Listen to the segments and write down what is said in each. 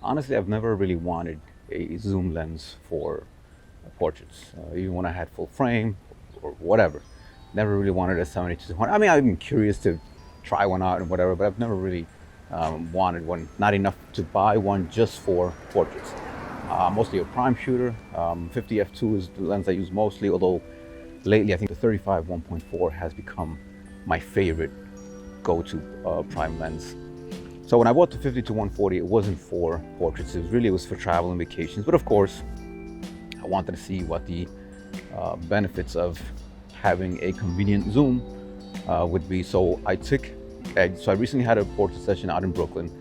Honestly, I've never really wanted a zoom lens for portraits, even when I had full frame or whatever. Never really wanted a 72-1. I mean, I've been curious to try one out and whatever, but I've never really wanted one. Not enough to buy one just for portraits. Mostly a prime shooter. 50 f2 is the lens I use mostly, although lately I think the 35 1.4 has become my favorite go-to prime lens. So when I bought the 50 to 140, it wasn't for portraits. It was for travel and vacations. But of course, I wanted to see what the benefits of having a convenient zoom would be. So I recently had a portrait session out in Brooklyn.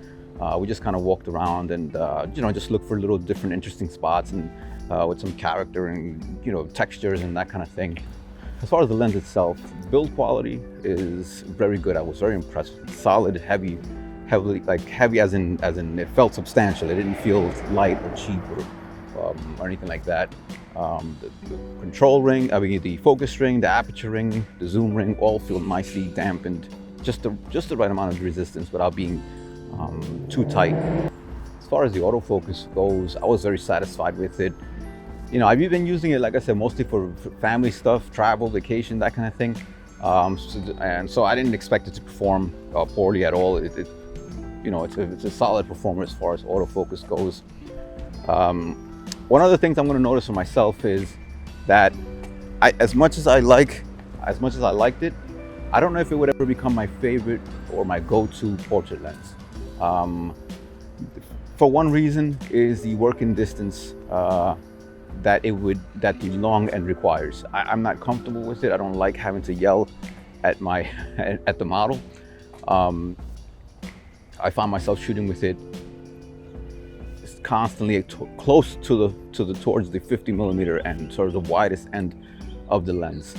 We just kind of walked around and just looked for little different interesting spots and with some character and textures and that kind of thing. As far as the lens itself, build quality is very good. I was very impressed. Solid, heavy as in it felt substantial. It didn't feel light or cheap or anything like that. The control ring, the focus ring, the aperture ring, the zoom ring all feel nicely dampened, just the right amount of resistance without being too tight. As far as the autofocus goes, I was very satisfied with it. I've been using it, like I said, mostly for family stuff, travel, vacation, that kind of thing. So I didn't expect it to perform poorly at all. It's a solid performer as far as autofocus goes. One of the things I'm going to notice for myself is that as much as I liked it, I don't know if it would ever become my favorite or my go-to portrait lens. For one reason is the working distance that the long end requires. I'm not comfortable with it. I don't like having to yell at the model. I find myself shooting with it constantly close towards the 50 millimeter end, sort of the widest end of the lens.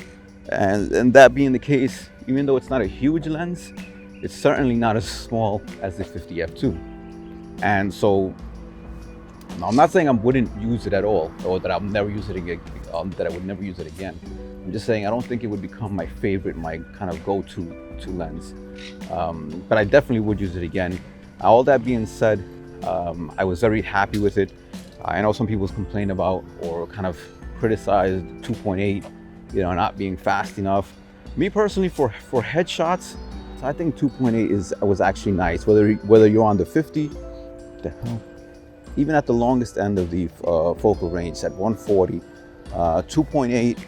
And that being the case, even though it's not a huge lens, it's certainly not as small as the 50 f2. And so, I'm not saying I wouldn't use it at all, or that I'll never use it again, that I would never use it again. I'm just saying I don't think it would become my favorite, my kind of go-to lens. But I definitely would use it again. All that being said, I was very happy with it. I know some people complain about or kind of criticize 2.8, not being fast enough. Me personally, for headshots, I think 2.8 was actually nice. Whether you're on the 50, the hell, even at the longest end of the focal range at 140, 2.8,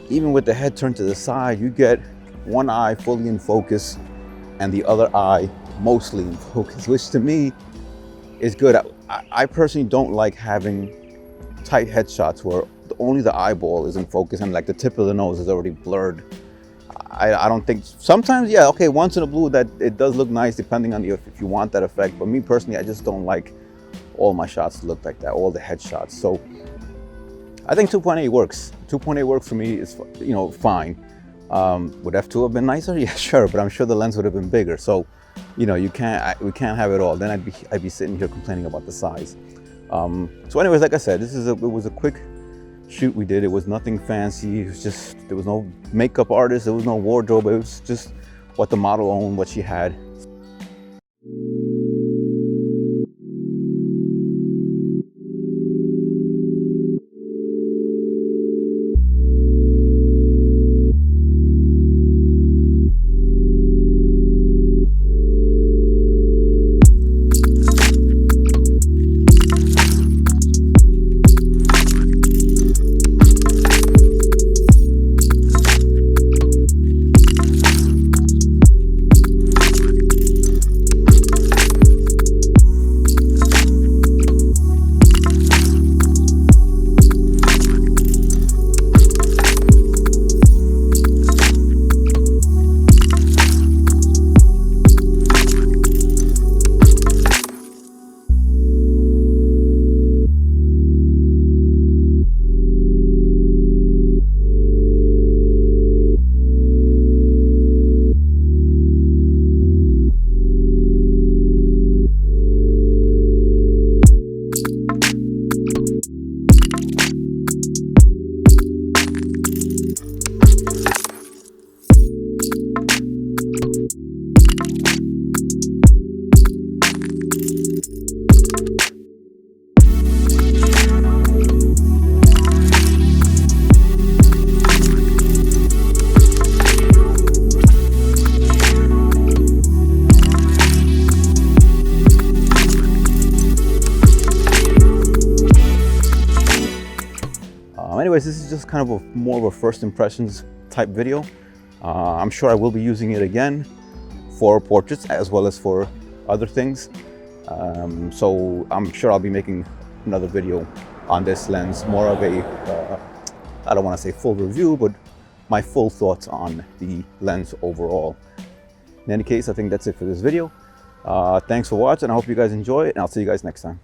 even with the head turned to the side, you get one eye fully in focus and the other eye mostly in focus, which to me is good. I personally don't like having tight headshots where only the eyeball is in focus and like the tip of the nose is already blurred. I don't think, sometimes, yeah, okay, once in a blue that it does look nice depending on if you want that effect, but me personally, I just don't like all my shots to look like that, all the headshots. So I think 2.8 works. 2.8 works for me, is fine. Would f2 have been nicer? Yeah, sure, but I'm sure the lens would have been bigger. So, we can't have it all. Then I'd be sitting here complaining about the size. So anyways, like I said, it was a quick shoot we did. It was nothing fancy. It was just, there was no makeup artist, there was no wardrobe. It was just what the model owned, what she had. anyways, this is just kind of more of a first impressions type video. I'm sure I will be using it again for portraits as well as for other things. So I'm sure I'll be making another video on this lens, more of a, I don't want to say full review, but my full thoughts on the lens overall. In any case, I think that's it for this video. Thanks for watching. I hope you guys enjoy it, and I'll see you guys next time.